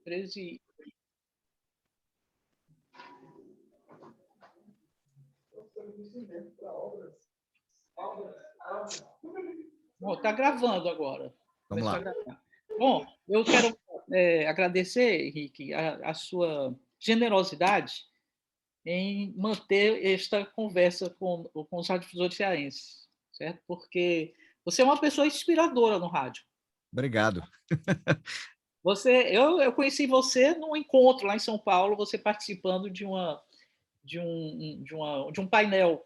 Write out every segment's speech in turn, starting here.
13. Está gravando agora. Vamos lá. Bom, eu quero agradecer, Henrique, a sua generosidade em manter esta conversa com os radiodifusores cearenses, certo? Porque você é uma pessoa inspiradora no rádio. Obrigado. Eu conheci você num encontro lá em São Paulo, você participando de um painel,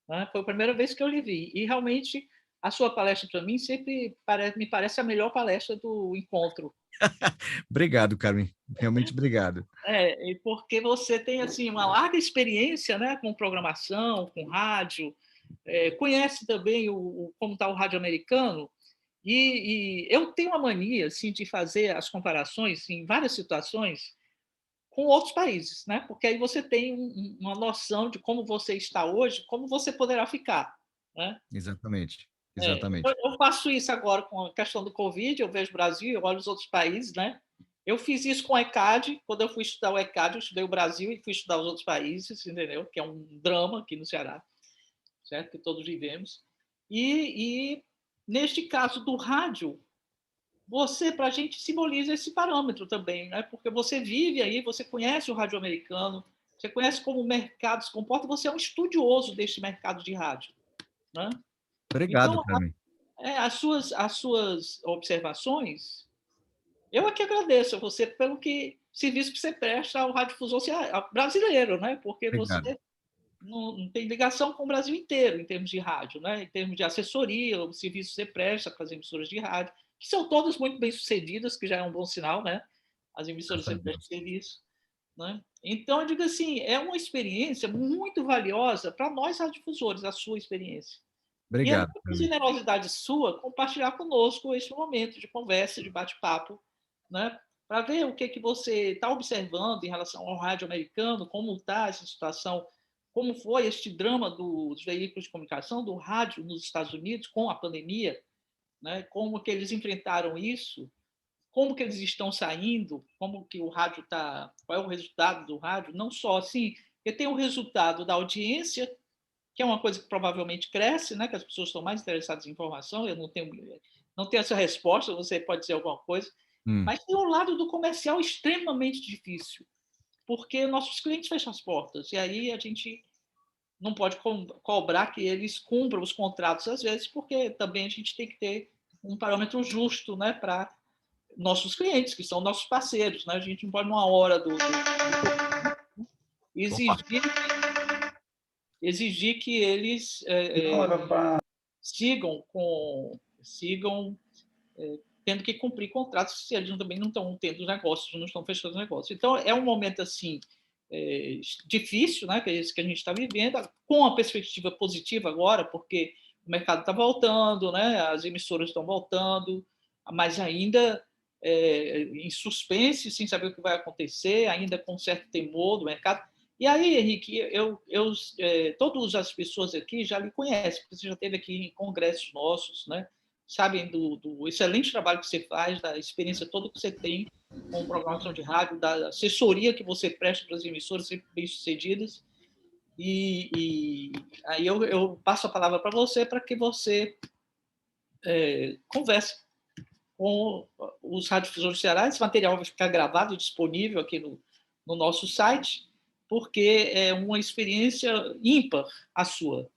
né? Foi a primeira vez que eu lhe vi. E realmente a sua palestra para mim sempre me parece a melhor palestra do encontro. Obrigado, Carmen. Realmente obrigado. Porque você tem assim uma larga experiência, né, com programação, com rádio, conhece também como está o rádio americano. E eu tenho uma mania assim, de fazer as comparações em várias situações com outros países, né? Porque aí você tem uma noção de como você está hoje, como você poderá ficar, né? Exatamente. Eu faço isso agora com a questão do Covid, eu vejo o Brasil, eu olho os outros países, né? Eu fiz isso com o ECAD, quando eu fui estudar o ECAD, eu estudei o Brasil e fui estudar os outros países, entendeu? Que é um drama aqui no Ceará, certo? Que todos vivemos. E neste caso do rádio, você, para a gente, simboliza esse parâmetro também, né? Porque você vive aí, você conhece o rádio americano, você conhece como o mercado se comporta, você é um estudioso deste mercado de rádio, né? Obrigado, Então, Carmen. as suas observações, eu aqui agradeço a você pelo serviço que você presta ao radiodifusor brasileiro, né? Porque você Obrigado. não tem ligação com o Brasil inteiro em termos de rádio, né? Em termos de assessoria, o serviço que você presta para as emissoras de rádio, que são todas muito bem sucedidas, que já é um bom sinal, né? As emissoras sempre prestam serviço, né? Então, eu digo assim, é uma experiência muito valiosa para nós radiodifusores, a sua experiência. E é Obrigado, muita Carmen. generosidade sua compartilhar conosco este momento de conversa, de bate-papo, né? Para ver o que você está observando em relação ao rádio americano, como está essa situação, como foi este drama dos veículos de comunicação, do rádio nos Estados Unidos com a pandemia, né? Como que eles enfrentaram isso, como que eles estão saindo, como que o rádio está, qual é o resultado do rádio, não só assim, porque tem o resultado da audiência, que é uma coisa que provavelmente cresce, né? Que as pessoas estão mais interessadas em informação. Eu não tenho essa resposta, você pode dizer alguma coisa, mas tem o lado do comercial extremamente difícil, porque nossos clientes fecham as portas, e aí a gente não pode cobrar que eles cumpram os contratos às vezes, porque também a gente tem que ter um parâmetro justo, né, para nossos clientes, que são nossos parceiros, né? A gente não pode, numa hora exigir que eles sigam tendo que cumprir contratos se eles também não estão tendo negócios, não estão fechando negócios. Então, é um momento assim difícil, né, que é esse que a gente está vivendo, com a perspectiva positiva agora, porque o mercado está voltando, né, as emissoras estão voltando, mas ainda em suspense, sem saber o que vai acontecer, ainda com certo temor do mercado. E aí, Henrique, todas as pessoas aqui já lhe conhecem, porque você já esteve aqui em congressos nossos, né? Sabem do excelente trabalho que você faz, da experiência toda que você tem com programação de rádio, da assessoria que você presta para as emissoras sempre bem-sucedidas. E aí eu passo a palavra para você, para que você converse com os radiodifusores do Ceará. Esse material vai ficar gravado e disponível aqui no nosso site, porque é uma experiência ímpar a sua.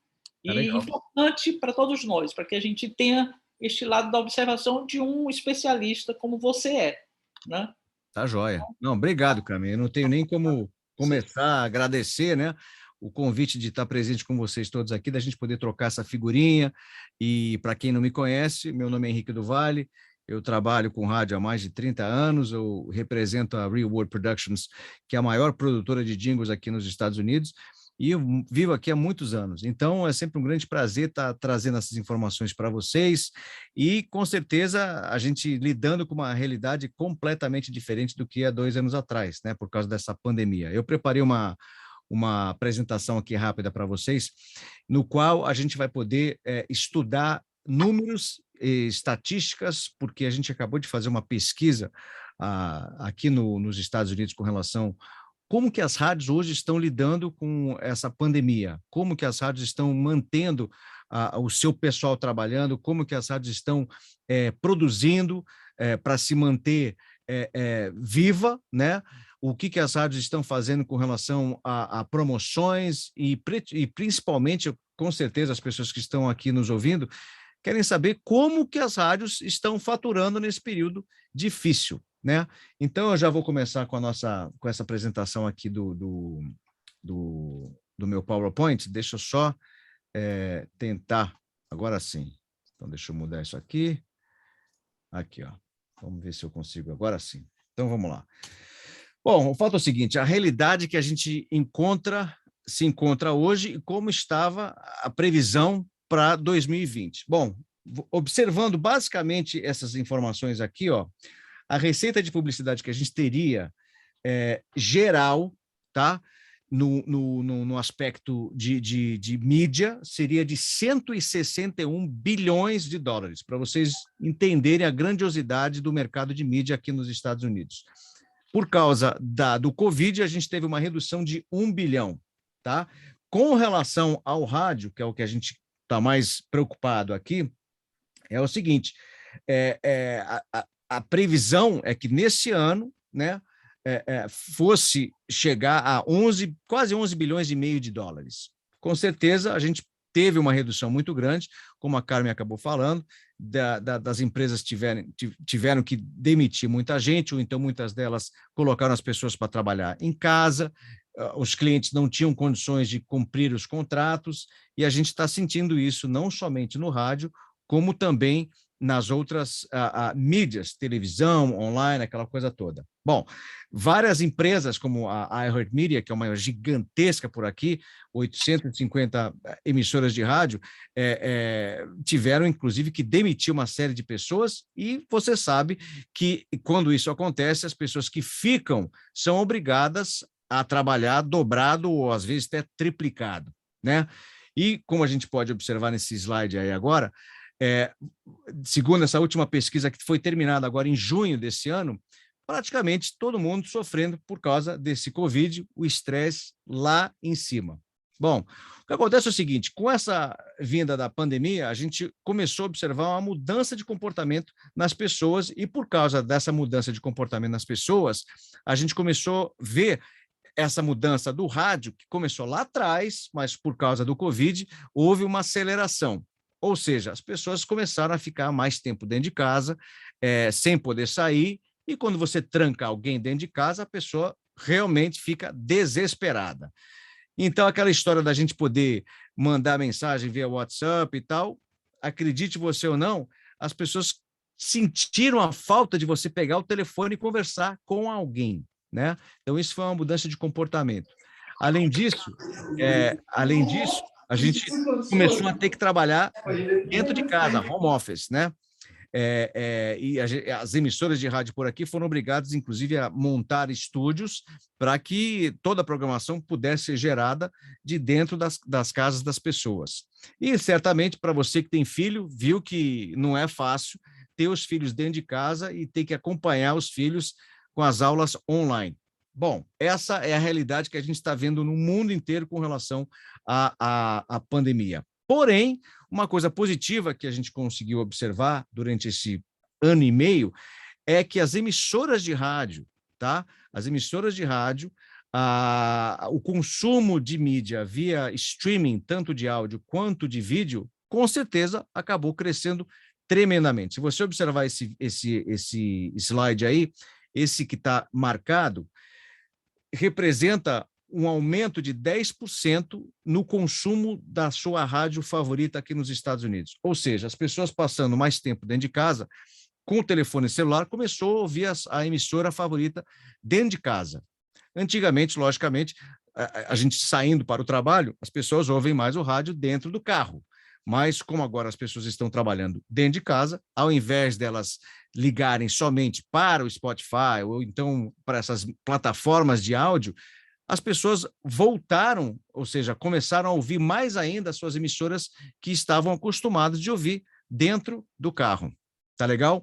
E importante para todos nós, para que a gente tenha este lado da observação de um especialista como você é, né? Tá joia. Não, obrigado, Carmen. Eu não tenho nem como começar a agradecer, né, o convite de estar presente com vocês todos aqui, da gente poder trocar essa figurinha. E para quem não me conhece, meu nome é Henrique do Vale, eu trabalho com rádio há mais de 30 anos, eu represento a Real World Productions, que é a maior produtora de jingles aqui nos Estados Unidos, e eu vivo aqui há muitos anos. Então, é sempre um grande prazer estar trazendo essas informações para vocês e, com certeza, a gente lidando com uma realidade completamente diferente do que há 2 anos atrás, né, por causa dessa pandemia. Eu preparei uma apresentação aqui rápida para vocês, no qual a gente vai poder estudar números e estatísticas, porque a gente acabou de fazer uma pesquisa aqui nos Estados Unidos com relação como que as rádios hoje estão lidando com essa pandemia, como que as rádios estão mantendo o seu pessoal trabalhando, como que as rádios estão produzindo para se manter viva, né? O que as rádios estão fazendo com relação a promoções e principalmente, com certeza, as pessoas que estão aqui nos ouvindo querem saber como que as rádios estão faturando nesse período difícil, né? Então, eu já vou começar com essa apresentação aqui do meu PowerPoint. Deixa eu só tentar, agora sim. Então, deixa eu mudar isso aqui. Aqui, ó. Vamos ver se eu consigo, agora sim. Então, vamos lá. Bom, o fato é o seguinte, a realidade que a gente se encontra hoje e como estava a previsão para 2020. Bom, observando basicamente essas informações aqui, ó, a receita de publicidade que a gente teria geral, tá? No aspecto de mídia, seria de 161 bilhões de dólares, para vocês entenderem a grandiosidade do mercado de mídia aqui nos Estados Unidos. Por causa do Covid, a gente teve uma redução de 1 bilhão, tá? Com relação ao rádio, que é o que a gente está mais preocupado aqui, é o seguinte, a previsão é que nesse ano, né, fosse chegar a quase 11 bilhões e meio de dólares. Com certeza, a gente teve uma redução muito grande, como a Carmen acabou falando, das empresas tiveram que demitir muita gente, ou então muitas delas colocaram as pessoas para trabalhar em casa, os clientes não tinham condições de cumprir os contratos, e a gente está sentindo isso não somente no rádio, como também nas outras mídias, televisão, online, aquela coisa toda. Bom, várias empresas, como a iHeartMedia, que é uma gigantesca por aqui, 850 emissoras de rádio, tiveram, inclusive, que demitir uma série de pessoas, e você sabe que, quando isso acontece, as pessoas que ficam são obrigadas a trabalhar dobrado ou, às vezes, até triplicado, né? E, como a gente pode observar nesse slide aí agora, segundo essa última pesquisa que foi terminada agora em junho desse ano, praticamente todo mundo sofrendo por causa desse Covid, o estresse lá em cima. Bom, o que acontece é o seguinte, com essa vinda da pandemia, a gente começou a observar uma mudança de comportamento nas pessoas, e por causa dessa mudança de comportamento nas pessoas, a gente começou a ver essa mudança do rádio, que começou lá atrás, mas por causa do Covid, houve uma aceleração. Ou seja, as pessoas começaram a ficar mais tempo dentro de casa, sem poder sair, e quando você tranca alguém dentro de casa, a pessoa realmente fica desesperada. Então, aquela história da gente poder mandar mensagem via WhatsApp e tal, acredite você ou não, as pessoas sentiram a falta de você pegar o telefone e conversar com alguém, né? Então, isso foi uma mudança de comportamento. Além disso, a gente começou a ter que trabalhar dentro de casa, home office, né? E as emissoras de rádio por aqui foram obrigadas, inclusive, a montar estúdios para que toda a programação pudesse ser gerada de dentro das casas das pessoas. E, certamente, para você que tem filho, viu que não é fácil ter os filhos dentro de casa e ter que acompanhar os filhos com as aulas online. Bom, essa é a realidade que a gente está vendo no mundo inteiro com relação à pandemia. Porém, uma coisa positiva que a gente conseguiu observar durante esse ano e meio é que as emissoras de rádio, tá? As emissoras de rádio, o consumo de mídia via streaming, tanto de áudio quanto de vídeo, com certeza acabou crescendo tremendamente. Se você observar esse slide aí, esse que está marcado, representa um aumento de 10% no consumo da sua rádio favorita aqui nos Estados Unidos. Ou seja, as pessoas passando mais tempo dentro de casa, com o telefone celular, começou a ouvir a emissora favorita dentro de casa. Antigamente, logicamente, a gente saindo para o trabalho, as pessoas ouvem mais o rádio dentro do carro. Mas, como agora as pessoas estão trabalhando dentro de casa, ao invés delas ligarem somente para o Spotify ou então para essas plataformas de áudio, as pessoas voltaram, ou seja, começaram a ouvir mais ainda as suas emissoras que estavam acostumadas de ouvir dentro do carro. Tá legal?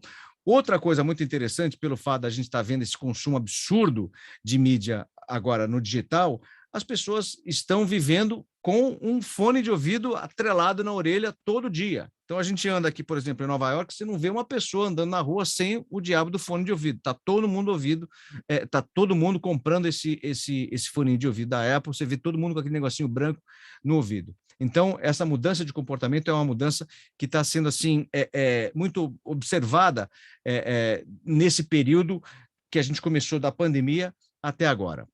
Outra coisa muito interessante, pelo fato da gente estar vendo esse consumo absurdo de mídia agora no digital, as pessoas estão vivendo com um fone de ouvido atrelado na orelha todo dia. Então, a gente anda aqui, por exemplo, em Nova York, você não vê uma pessoa andando na rua sem o diabo do fone de ouvido. Está todo mundo está todo mundo comprando esse fone de ouvido da Apple, você vê todo mundo com aquele negocinho branco no ouvido. Então, essa mudança de comportamento é uma mudança que está sendo assim muito observada nesse período que a gente começou da pandemia até agora.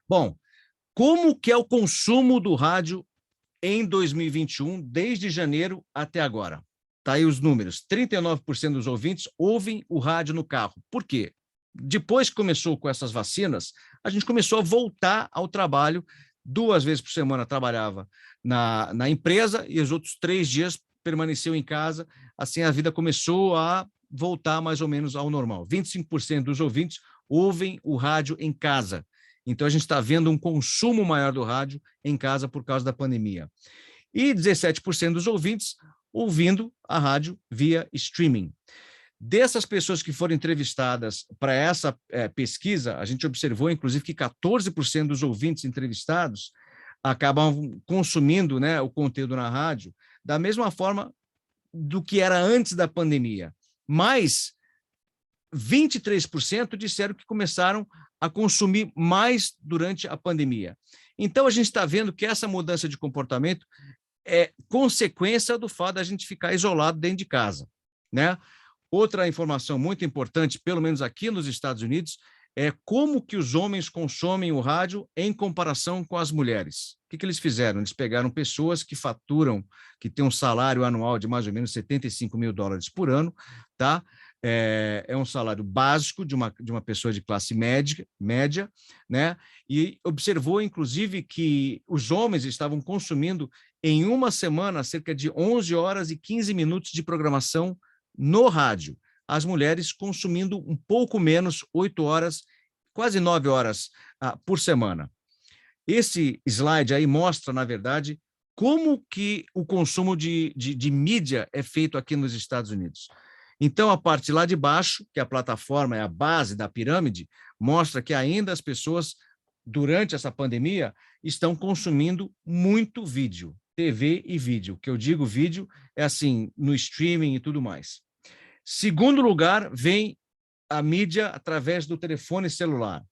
Bom, como que é o consumo do rádio em 2021, desde janeiro até agora? Tá aí os números. 39% dos ouvintes ouvem o rádio no carro. Por quê? Depois que começou com essas vacinas, a gente começou a voltar ao trabalho. 2 vezes por semana trabalhava na empresa e os outros 3 dias permaneceu em casa. Assim, a vida começou a voltar mais ou menos ao normal. 25% dos ouvintes ouvem o rádio em casa. Então, a gente está vendo um consumo maior do rádio em casa por causa da pandemia. E 17% dos ouvintes ouvindo a rádio via streaming. Dessas pessoas que foram entrevistadas para essa pesquisa, a gente observou, inclusive, que 14% dos ouvintes entrevistados acabam consumindo, né, o conteúdo na rádio da mesma forma do que era antes da pandemia. Mas 23% disseram que começaram a consumir mais durante a pandemia. Então, a gente está vendo que essa mudança de comportamento é consequência do fato da gente ficar isolado dentro de casa, né? Outra informação muito importante, pelo menos aqui nos Estados Unidos, é como que os homens consomem o rádio em comparação com as mulheres. O que eles fizeram? Eles pegaram pessoas que faturam, que têm um salário anual de mais ou menos $75 mil por ano, tá? É um salário básico de uma pessoa de classe média, né? E observou, inclusive, que os homens estavam consumindo, em uma semana, cerca de 11 horas e 15 minutos de programação no rádio. As mulheres consumindo um pouco menos, 8 horas, quase 9 horas por semana. Esse slide aí mostra, na verdade, como que o consumo de mídia é feito aqui nos Estados Unidos. Então, a parte lá de baixo, que a plataforma é a base da pirâmide, mostra que ainda as pessoas, durante essa pandemia, estão consumindo muito vídeo, TV e vídeo. O que eu digo vídeo é assim, no streaming e tudo mais. Segundo lugar, vem a mídia através do telefone celular.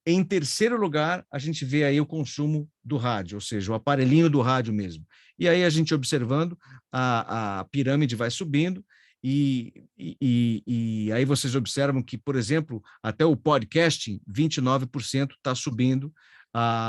Em terceiro lugar, a gente vê aí o consumo do rádio, ou seja, o aparelhinho do rádio mesmo. E aí a gente observando, a pirâmide vai subindo, e aí vocês observam que, por exemplo, até o podcasting, 29% está subindo.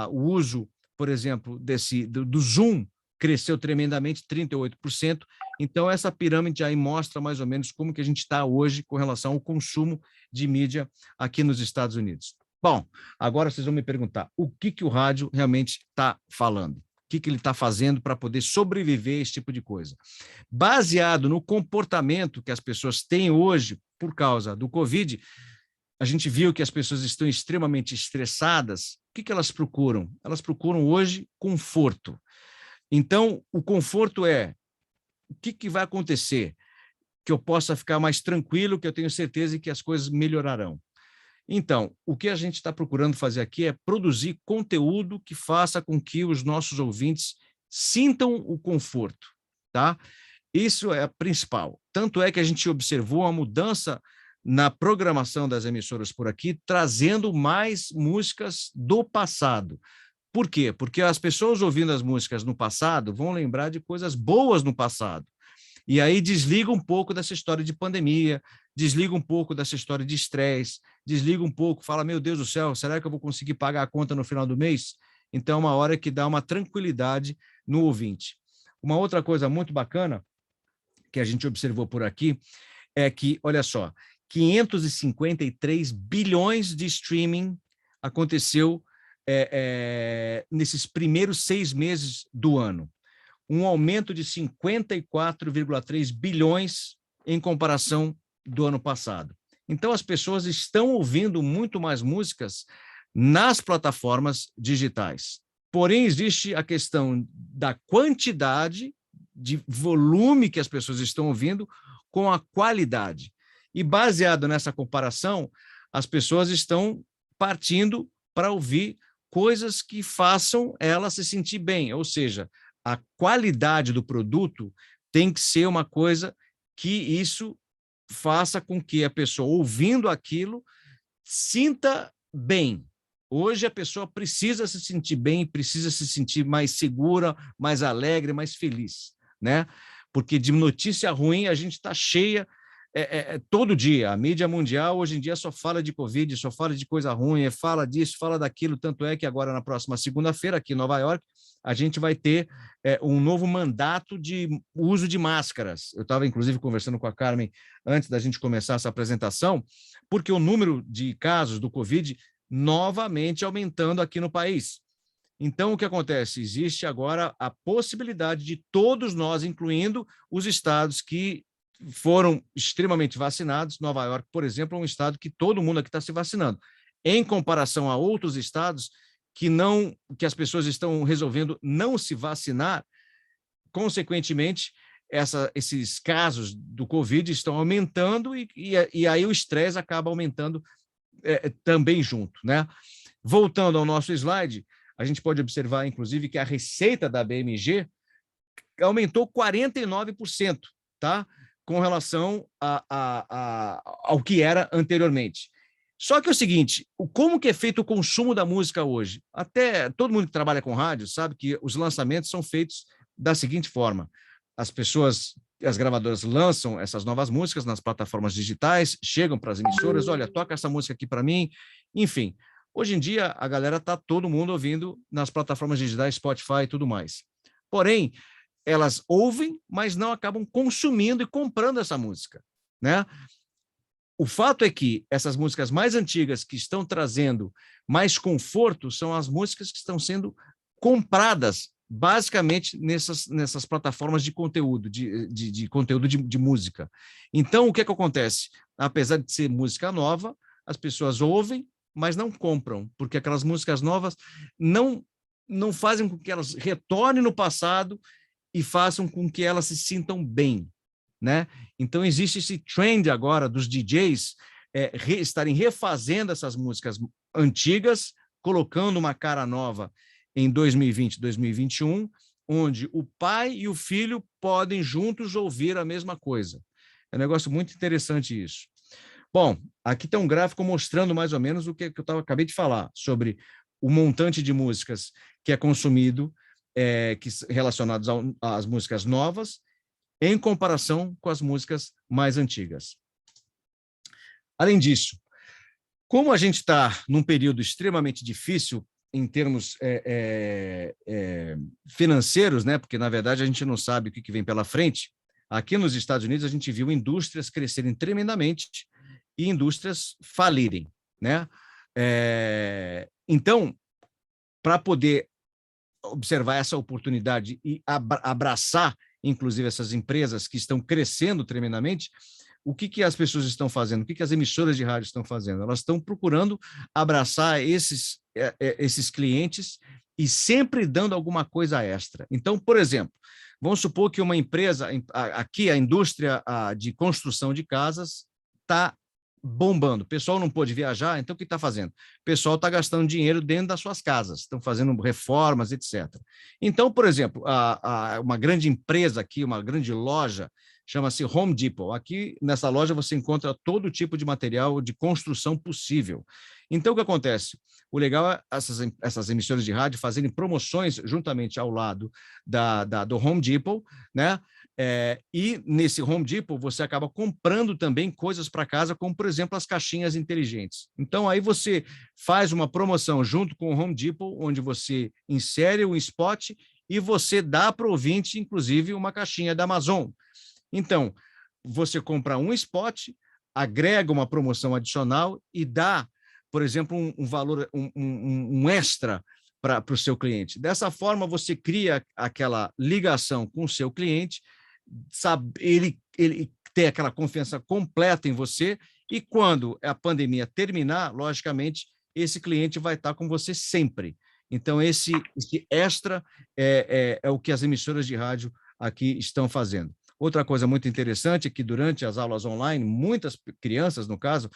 O uso, por exemplo, do Zoom cresceu tremendamente, 38%. Então, essa pirâmide aí mostra mais ou menos como que a gente está hoje com relação ao consumo de mídia aqui nos Estados Unidos. Bom, agora vocês vão me perguntar, o que o rádio realmente está falando? O que ele está fazendo para poder sobreviver a esse tipo de coisa? Baseado no comportamento que as pessoas têm hoje por causa do Covid, a gente viu que as pessoas estão extremamente estressadas. O que elas procuram? Elas procuram hoje conforto. Então, o conforto é o que vai acontecer? Que eu possa ficar mais tranquilo, que eu tenho certeza que as coisas melhorarão. Então, o que a gente está procurando fazer aqui é produzir conteúdo que faça com que os nossos ouvintes sintam o conforto, tá? Isso é a principal. Tanto é que a gente observou a mudança na programação das emissoras por aqui, trazendo mais músicas do passado. Por quê? Porque as pessoas ouvindo as músicas no passado vão lembrar de coisas boas no passado. E aí desliga um pouco dessa história de pandemia, desliga um pouco dessa história de estresse, desliga um pouco, fala, meu Deus do céu, será que eu vou conseguir pagar a conta no final do mês? Então, é uma hora que dá uma tranquilidade no ouvinte. Uma outra coisa muito bacana que a gente observou por aqui é que, olha só, 553 bilhões de streaming aconteceu nesses primeiros 6 meses do ano. Um aumento de 54,3 bilhões em comparação do ano passado. Então, as pessoas estão ouvindo muito mais músicas nas plataformas digitais. Porém, existe a questão da quantidade de volume que as pessoas estão ouvindo com a qualidade. E, baseado nessa comparação, as pessoas estão partindo para ouvir coisas que façam ela se sentir bem, ou seja, a qualidade do produto tem que ser uma coisa que isso faça com que a pessoa, ouvindo aquilo, sinta bem. Hoje a pessoa precisa se sentir bem, precisa se sentir mais segura, mais alegre, mais feliz, né? Porque de notícia ruim a gente está cheia todo dia. A mídia mundial hoje em dia só fala de Covid, só fala de coisa ruim, fala disso, fala daquilo. Tanto é que agora, na próxima segunda-feira, aqui em Nova York, a gente vai ter um novo mandato de uso de máscaras. Eu estava, inclusive, conversando com a Carmen antes da gente começar essa apresentação, porque o número de casos do Covid novamente aumentando aqui no país. Então, o que acontece? Existe agora a possibilidade de todos nós, incluindo os estados que foram extremamente vacinados. Nova York, por exemplo, é um estado que todo mundo aqui está se vacinando. Em comparação a outros estados que as pessoas estão resolvendo não se vacinar, consequentemente, esses casos do Covid estão aumentando e aí o estresse acaba aumentando também junto, né? Voltando ao nosso slide, a gente pode observar, inclusive, que a receita da BMG aumentou 49%, tá? Com relação ao que era anteriormente. Só que é o seguinte, como que é feito o consumo da música hoje? Até todo mundo que trabalha com rádio sabe que os lançamentos são feitos da seguinte forma: as gravadoras lançam essas novas músicas nas plataformas digitais, chegam para as emissoras, olha, toca essa música aqui para mim, enfim. Hoje em dia, a galera está todo mundo ouvindo nas plataformas digitais, Spotify e tudo mais. Porém, elas ouvem, mas não acabam consumindo e comprando essa música, né? O fato é que essas músicas mais antigas que estão trazendo mais conforto são as músicas que estão sendo compradas basicamente nessas plataformas de conteúdo, de conteúdo de música. Então, o que acontece? Apesar de ser música nova, as pessoas ouvem, mas não compram, porque aquelas músicas novas não fazem com que elas retornem no passado e façam com que elas se sintam bem, né? Então, existe esse trend agora dos DJs estarem refazendo essas músicas antigas, colocando uma cara nova em 2020, 2021, onde o pai e o filho podem juntos ouvir a mesma coisa. É um negócio muito interessante isso. Bom, aqui tem um gráfico mostrando mais ou menos o que eu acabei de falar, sobre o montante de músicas que é consumido, relacionados às músicas novas, em comparação com as músicas mais antigas. Além disso, como a gente está num período extremamente difícil em termos financeiros, né? Porque, na verdade, a gente não sabe o que vem pela frente, aqui nos Estados Unidos a gente viu indústrias crescerem tremendamente e indústrias falirem, né? Então, para poder observar essa oportunidade e abraçar, inclusive, essas empresas que estão crescendo tremendamente, o que as pessoas estão fazendo? O que as emissoras de rádio estão fazendo? Elas estão procurando abraçar esses clientes e sempre dando alguma coisa extra. Então, por exemplo, vamos supor que uma empresa, aqui a indústria de construção de casas está bombando. O pessoal não pôde viajar, então o que está fazendo? O pessoal está gastando dinheiro dentro das suas casas, estão fazendo reformas, etc. Então, por exemplo, uma grande empresa aqui, uma grande loja, chama-se Home Depot. Aqui, nessa loja, você encontra todo tipo de material de construção possível. Então, o que acontece? O legal é essas emissoras de rádio fazerem promoções juntamente ao lado do Home Depot, né? E nesse Home Depot você acaba comprando também coisas para casa, como, por exemplo, as caixinhas inteligentes. Então, aí você faz uma promoção junto com o Home Depot, onde você insere um spot e você dá para o ouvinte, inclusive, uma caixinha da Amazon. Então, você compra um spot, agrega uma promoção adicional e dá, por exemplo, um valor, um extra para o seu cliente. Dessa forma, você cria aquela ligação com o seu cliente, sabe, ele tem aquela confiança completa em você, e quando a pandemia terminar, logicamente, esse cliente vai estar com você sempre. Então, esse extra é o que as emissoras de rádio aqui estão fazendo. Outra coisa muito interessante é que durante as aulas online, muitas crianças, no caso,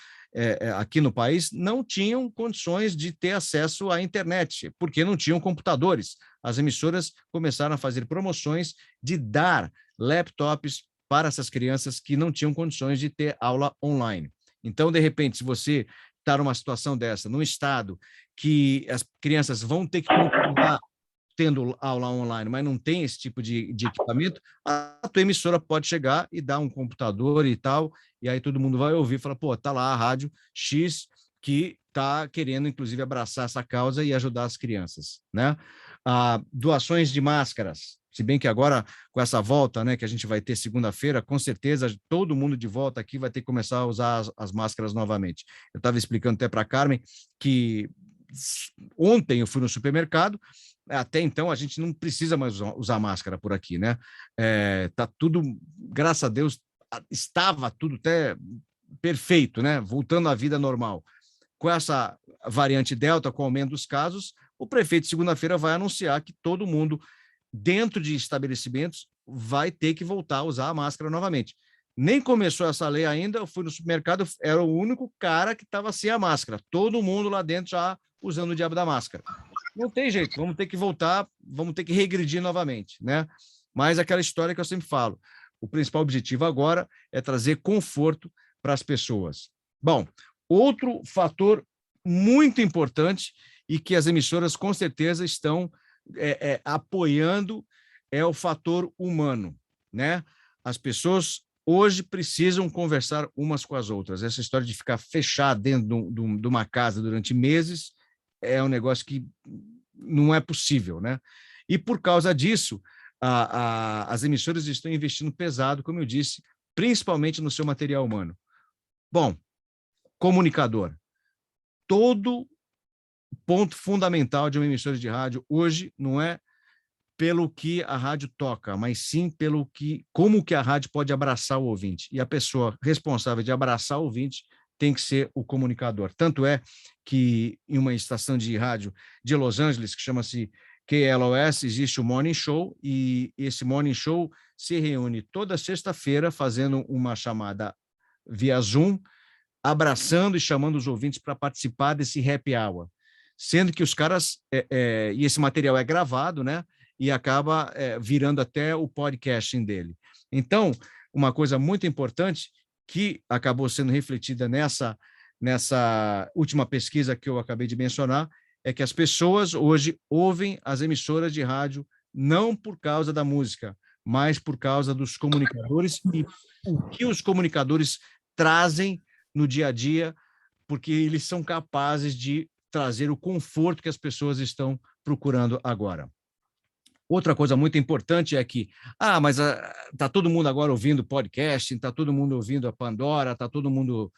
aqui no país, não tinham condições de ter acesso à internet, porque não tinham computadores. As emissoras começaram a fazer promoções de dar laptops para essas crianças que não tinham condições de ter aula online. Então, de repente, se você está numa situação dessa, num estado que as crianças vão ter que continuar tendo aula online, mas não tem esse tipo de equipamento, a tua emissora pode chegar e dar um computador e tal, e aí todo mundo vai ouvir e fala, pô, tá lá a rádio X que está querendo, inclusive, abraçar essa causa e ajudar as crianças, né? Doações de máscaras, se bem que agora, com essa volta, né, que a gente vai ter segunda-feira, com certeza, todo mundo de volta aqui vai ter que começar a usar as máscaras novamente. Eu estava explicando até para a Carmen que ontem eu fui no supermercado, até então a gente não precisa mais usar máscara por aqui, né? Tá tudo, graças a Deus, estava tudo até perfeito, né? Voltando à vida normal. Com essa variante Delta, com o aumento dos casos, o prefeito segunda-feira vai anunciar que todo mundo dentro de estabelecimentos vai ter que voltar a usar a máscara novamente. Nem começou essa lei ainda, eu fui no supermercado, era o único cara que estava sem a máscara. Todo mundo lá dentro já usando o diabo da máscara. Não tem jeito, vamos ter que voltar, vamos ter que regredir novamente, né? Mas aquela história que eu sempre falo, o principal objetivo agora é trazer conforto para as pessoas. Bom, outro fator muito importante e que as emissoras com certeza estão apoiando é o fator humano, né? As pessoas hoje precisam conversar umas com as outras. Essa história de ficar fechado dentro de uma casa durante meses é um negócio que não é possível, né? E por causa disso, as emissoras estão investindo pesado, como eu disse, principalmente no seu material humano. Bom, comunicador. Todo ponto fundamental de uma emissora de rádio hoje não é pelo que a rádio toca, mas sim pelo como que a rádio pode abraçar o ouvinte. E a pessoa responsável de abraçar o ouvinte tem que ser o comunicador. Tanto é que em uma estação de rádio de Los Angeles, que chama-se KLOS, existe o Morning Show, e esse Morning Show se reúne toda sexta-feira fazendo uma chamada via Zoom, abraçando e chamando os ouvintes para participar desse happy hour. Sendo que os caras, e esse material é gravado, né? E acaba virando até o podcasting dele. Então, uma coisa muito importante que acabou sendo refletida nessa última pesquisa que eu acabei de mencionar, é que as pessoas hoje ouvem as emissoras de rádio não por causa da música, mas por causa dos comunicadores e o que os comunicadores trazem no dia a dia, porque eles são capazes de trazer o conforto que as pessoas estão procurando agora. Outra coisa muito importante é que, mas está todo mundo agora ouvindo podcast, está todo mundo ouvindo a Pandora, está todo mundo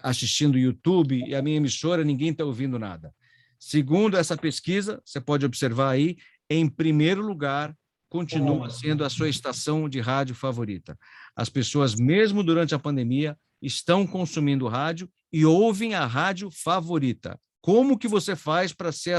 assistindo o YouTube, e a minha emissora, ninguém está ouvindo nada. Segundo essa pesquisa, você pode observar aí, em primeiro lugar, continua sendo a sua estação de rádio favorita. As pessoas, mesmo durante a pandemia, estão consumindo rádio e ouvem a rádio favorita. Como que você faz para ser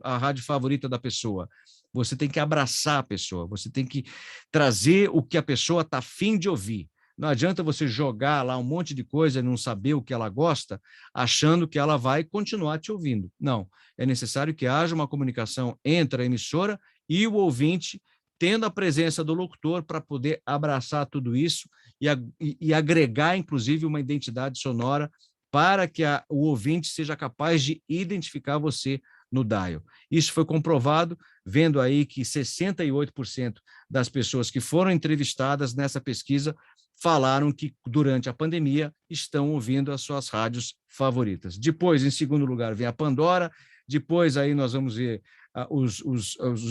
a rádio favorita da pessoa? Você tem que abraçar a pessoa, você tem que trazer o que a pessoa está afim de ouvir. Não adianta você jogar lá um monte de coisa e não saber o que ela gosta, achando que ela vai continuar te ouvindo. Não, é necessário que haja uma comunicação entre a emissora e o ouvinte, tendo a presença do locutor para poder abraçar tudo isso e agregar, inclusive, uma identidade sonora para que o ouvinte seja capaz de identificar você no dial. Isso foi comprovado, vendo aí que 68% das pessoas que foram entrevistadas nessa pesquisa falaram que, durante a pandemia, estão ouvindo as suas rádios favoritas. Depois, em segundo lugar, vem a Pandora, depois aí nós vamos ver os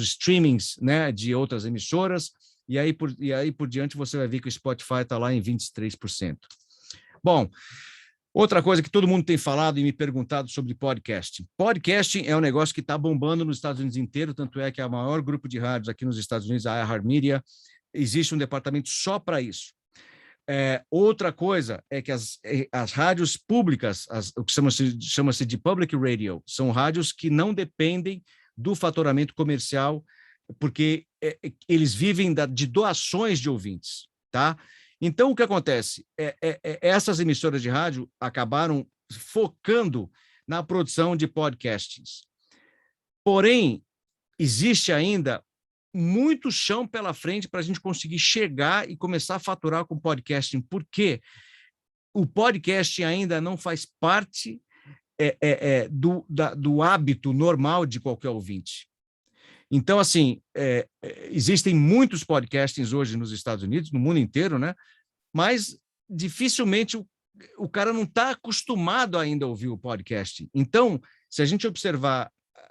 streamings, né, de outras emissoras, e aí por diante você vai ver que o Spotify está lá em 23%. Bom, outra coisa que todo mundo tem falado e me perguntado sobre podcast. Podcasting é um negócio que está bombando nos Estados Unidos inteiro, tanto é que é o maior grupo de rádios aqui nos Estados Unidos, a iHeartMedia, existe um departamento só para isso. Outra coisa é que as rádios públicas, o que chama-se de public radio, são rádios que não dependem do faturamento comercial, porque eles vivem de doações de ouvintes. tá? Então, o que acontece? Essas emissoras de rádio acabaram focando na produção de podcasts. Porém, existe ainda muito chão pela frente para a gente conseguir chegar e começar a faturar com podcasting, porque o podcast ainda não faz parte do hábito normal de qualquer ouvinte. Então, assim, existem muitos podcastings hoje nos Estados Unidos, no mundo inteiro, né? Mas dificilmente o cara não está acostumado ainda a ouvir o podcast. Então, se a gente observar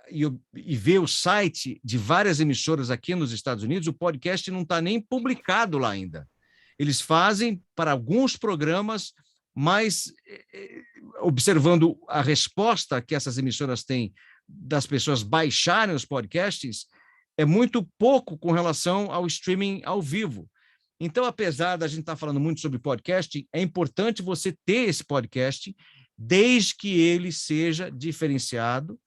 e ver o site de várias emissoras aqui nos Estados Unidos, o podcast não está nem publicado lá ainda. Eles fazem para alguns programas, mas observando a resposta que essas emissoras têm das pessoas baixarem os podcasts, é muito pouco com relação ao streaming ao vivo. Então, apesar da gente estar falando muito sobre podcast, é importante você ter esse podcast, desde que ele seja diferenciado.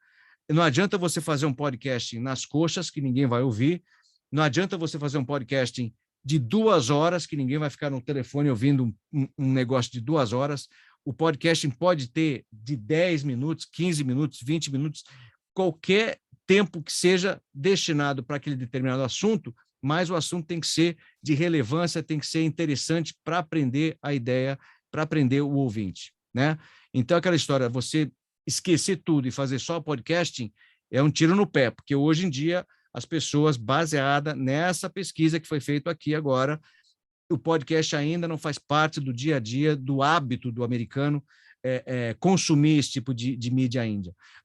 Não adianta você fazer um podcast nas coxas, que ninguém vai ouvir. Não adianta você fazer um podcast de 2 horas, que ninguém vai ficar no telefone ouvindo um negócio de 2 horas. O podcasting pode ter de 10 minutos, 15 minutos, 20 minutos, qualquer tempo que seja destinado para aquele determinado assunto, mas o assunto tem que ser de relevância, tem que ser interessante para aprender a ideia, para aprender o ouvinte, né? Então, aquela história, você esquecer tudo e fazer só podcasting é um tiro no pé, porque hoje em dia as pessoas, baseada nessa pesquisa que foi feita aqui agora, o podcast ainda não faz parte do dia a dia, do hábito do americano consumir esse tipo de mídia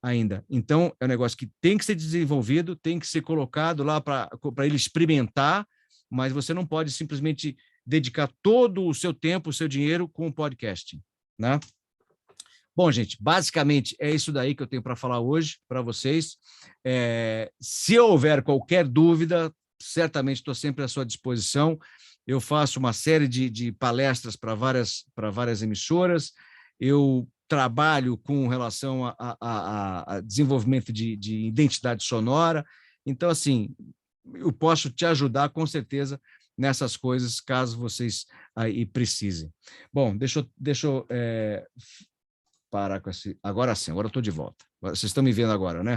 ainda. Então, é um negócio que tem que ser desenvolvido, tem que ser colocado lá para ele experimentar, mas você não pode simplesmente dedicar todo o seu tempo, o seu dinheiro com o podcasting, né? Bom, gente, basicamente é isso daí que eu tenho para falar hoje para vocês. Se houver qualquer dúvida, certamente estou sempre à sua disposição. Eu faço uma série de palestras para várias emissoras. Eu trabalho com relação a desenvolvimento de identidade sonora. Então, assim, eu posso te ajudar com certeza nessas coisas, caso vocês aí precisem. Bom, deixa eu parar com esse... Agora sim, agora eu estou de volta. Vocês estão me vendo agora, né?